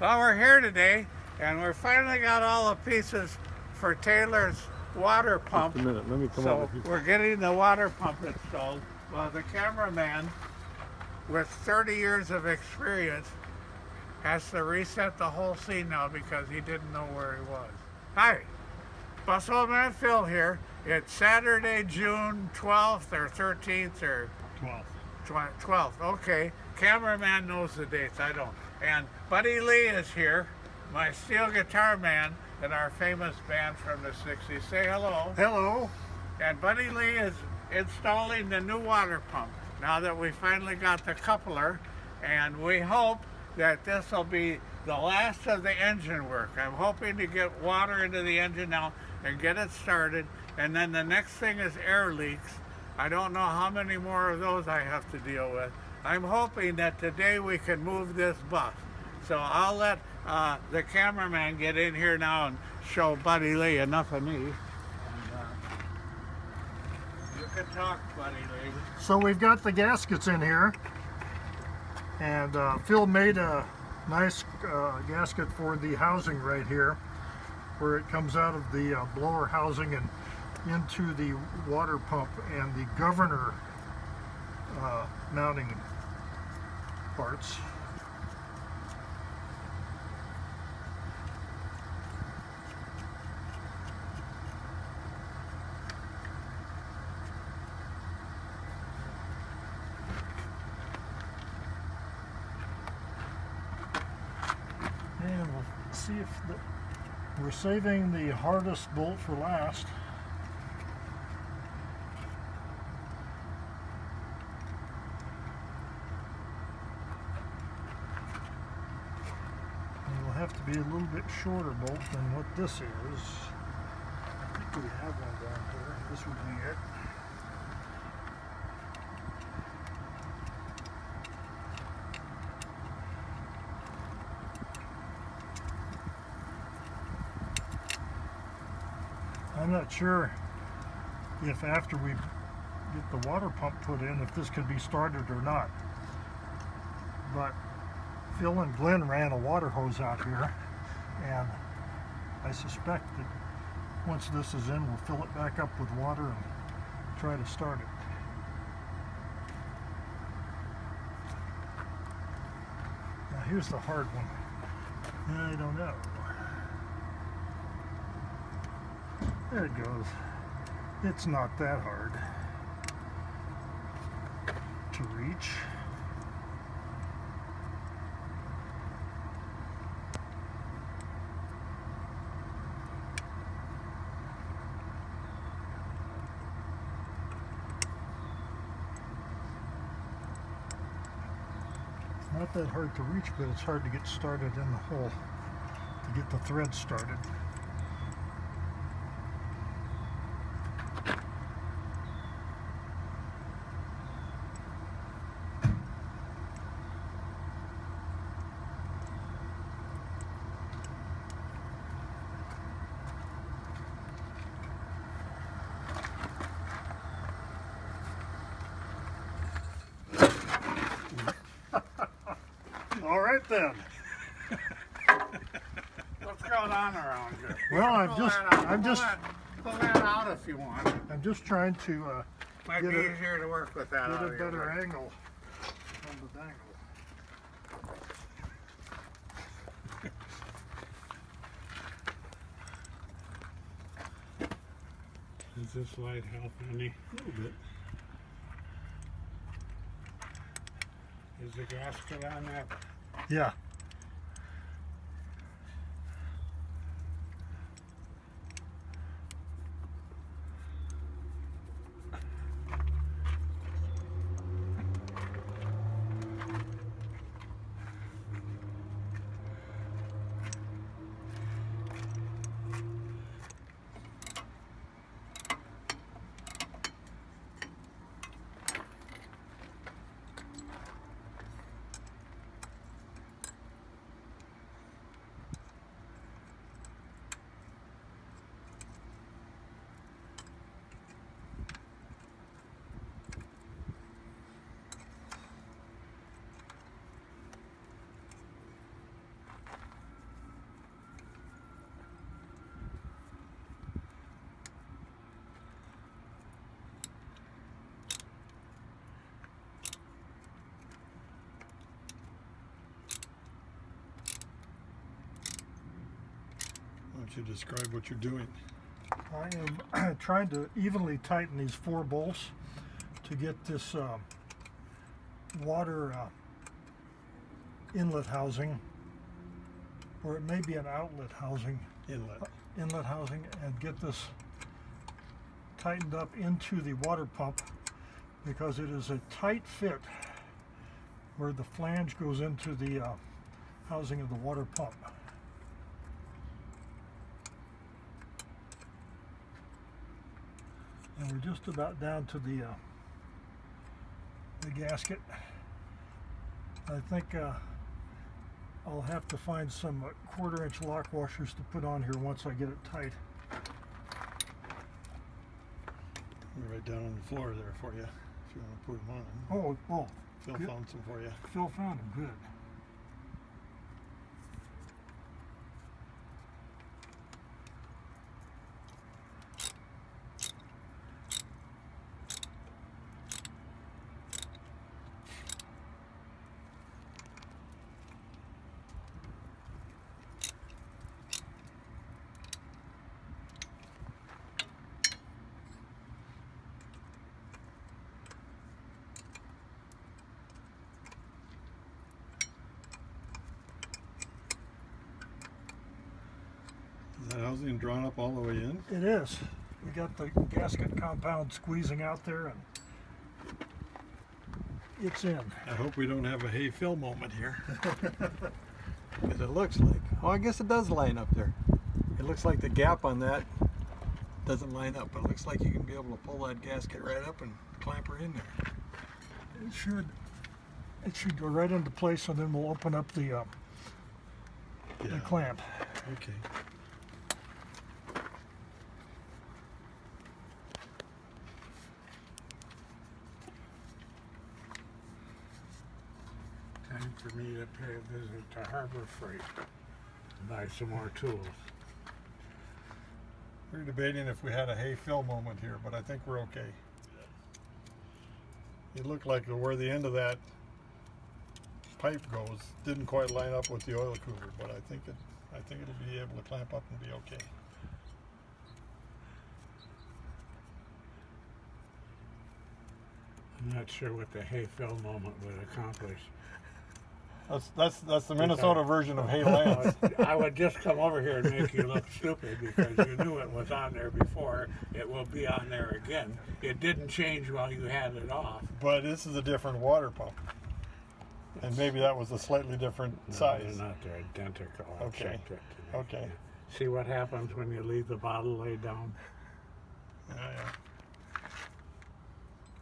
Well, we're here today, and we're finally got all the pieces for Taylor's water pump. Just a minute, let me come over So here. we're getting the water pump installed. Well, the cameraman, with 30 years of experience, has to reset the whole scene now because he didn't know where he was. Hi, Bus Old Man Phil here. It's Saturday, June 12th or 13th or 12th. Okay, cameraman knows the dates, I don't. And Buddy Lee is here, my steel guitar man in our famous band from the 60s. Say hello. Hello. And Buddy Lee is installing the new water pump now that we finally got the coupler, and we hope that this will be the last of the engine work. I'm hoping to get water into the engine now and get it started, and then the next thing is air leaks. I don't know how many more of those I have to deal with. I'm hoping that today we can move this bus. So I'll let the cameraman get in here now and show Buddy Lee. Enough of me. And, you can talk, Buddy Lee. So we've got the gaskets in here, and Phil made a nice gasket for the housing right here, where it comes out of the blower housing and into the water pump and the governor mounting parts. And we'll see if we're saving the hardest bolt for last. And will have to be a little bit shorter bolt than what this is. I think we have one down here. This would be it. I'm not sure if after we get the water pump put in, if this can be started or not. But Phil and Glenn ran a water hose out here, and I suspect that once this is in, we'll fill it back up with water and try to start it. Now here's the hard one. I don't know. There it goes. It's not that hard to reach. It's not that hard to reach, but it's hard to get started in the hole, to get the thread started. All right then. What's going on around here? Well, Pull that out if you want. I'm just trying to Might Get be a- easier to work with that get out a of your better way. angle on the dangle. Does this light help any? A little bit. Is the gasket on that? Yeah. don't you describe what you're doing? I am trying to evenly tighten these 4 bolts to get this water inlet housing, or it may be an outlet housing, inlet housing, and get this tightened up into the water pump, because it is a tight fit where the flange goes into the housing of the water pump. And we're just about down to the gasket. I think I'll have to find some 1/4-inch lock washers to put on here once I get it tight. They're right down on the floor there for you, if you want to put them on. Oh, Phil good. found some for you. Phil found them, good. Is that housing drawn up all the way in? It is. We got the gasket compound squeezing out there, and it's in. I hope we don't have a hey Phil moment here. Because it looks like, oh, I guess it does line up there. It looks like the gap on that doesn't line up, but it looks like you can be able to pull that gasket right up and clamp her in there. It should go right into place, and then we'll open up the clamp. Okay. Time for me to pay a visit to Harbor Freight and buy some more tools. We're debating if we had a hey Phil moment here, but I think we're okay. It looked like where the end of that pipe goes didn't quite line up with the oil cooler, but I think it'll be able to clamp up and be okay. I'm not sure what the hey Phil moment would accomplish. That's the Minnesota version of hey Lance. I would just come over here and make you look stupid because you knew it was on there before. It will be on there again. It didn't change while you had it off. But this is a different water pump. And maybe that was a slightly different size. They're not. They're identical. I Okay. checked it. Okay. See what happens when you leave the bottle laid down? Yeah.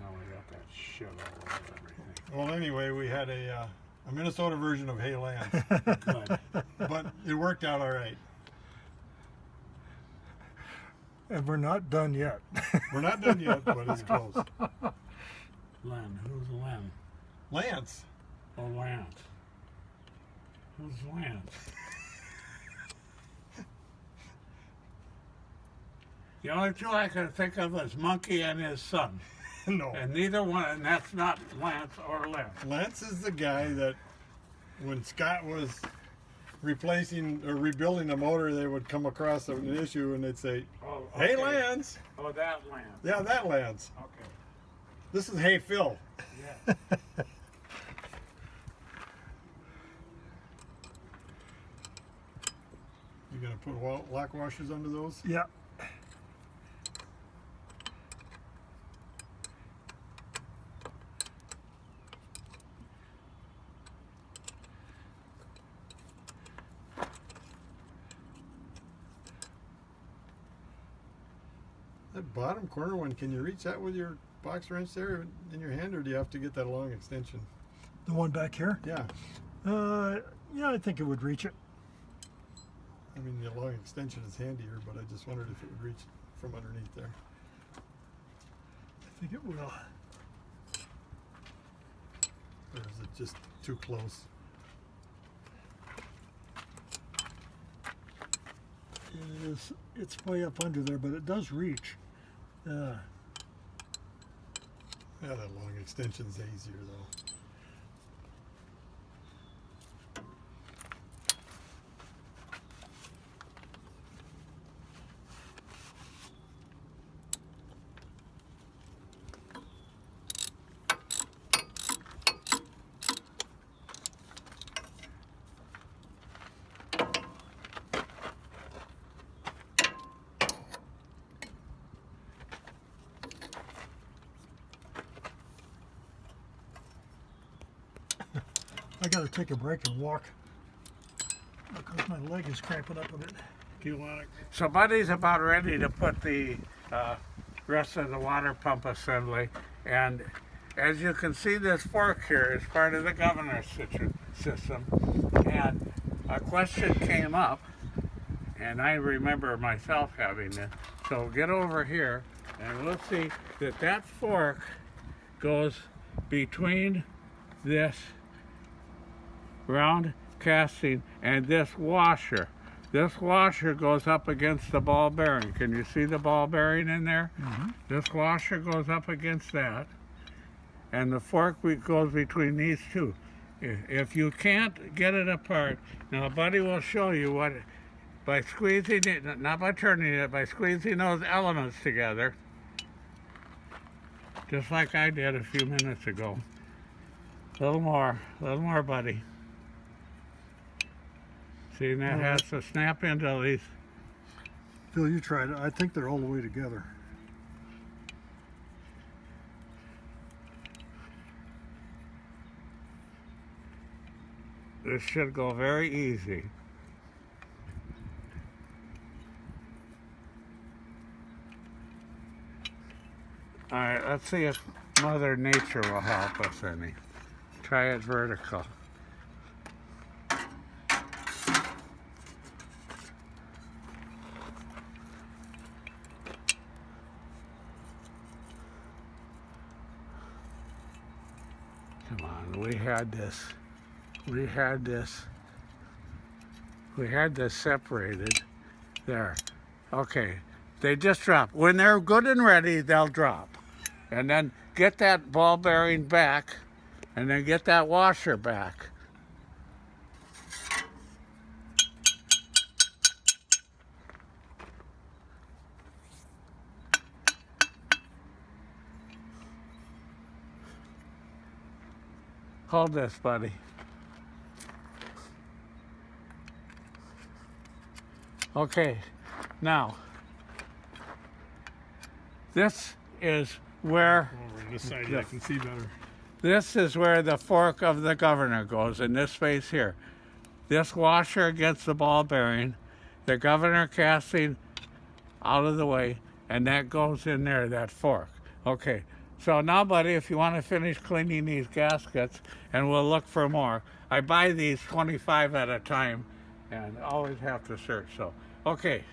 Now we got that shit all over everything. Well, anyway, we had a Minnesota version of hey Lance. Good. But it worked out all right. And we're not done yet. We're not done yet, but it's close. Len. Who's Len? Lance. Oh, Lance. Who's Lance? The only two I can think of is Monkey and his son. No. And neither one, and that's not Lance or Len. Lance is the guy that when Scott was replacing or rebuilding a motor, they would come across an issue and they'd say, Oh, hey okay. Lance. Oh, that Lance. Yeah, that Lance. Okay. This is hey Phil. Yeah. You gonna put lock washers under those? Yeah. That bottom corner one, can you reach that with your box wrench there in your hand, or do you have to get that long extension? The one back here? Yeah. Yeah, I think it would reach it. I mean, the long extension is handier, but I just wondered if it would reach from underneath there. I think it will. Or is it just too close? It's way up under there, but it does reach. Yeah, that long extension's easier though. gotta take a break and walk because my leg is cramping up a bit. Do you want it? So Buddy's about ready to put the rest of the water pump assembly, and as you can see, this fork here is part of the governor's system, and a question came up, and I remember myself having it. So get over here, and we'll see that that fork goes between this round casting and this washer. This washer goes up against the ball bearing. Can you see the ball bearing in there? Mm-hmm. This washer goes up against that, and the fork goes between these two. If you can't get it apart, now Buddy will show you what, by squeezing it, not by turning it, by squeezing those elements together, just like I did a few minutes ago. A little more, Buddy. See, and that has to snap into these. Phil, you tried it. I think they're all the way together. This should go very easy. All right, let's see if Mother Nature will help us any. Try it vertical. Come on, we had this separated there. Okay, they just drop. When they're good and ready, they'll drop. And then get that ball bearing back, and then get that washer back. Hold this, Buddy. Okay, now, this is where Over on this side, yeah, I can see better. this is where the fork of the governor goes, in this space here. This washer against the ball bearing, the governor casting out of the way, and that goes in there, that fork. Okay, so now, Buddy, if you want to finish cleaning these gaskets, and we'll look for more. I buy these 25 at a time and always have to search, so. Okay,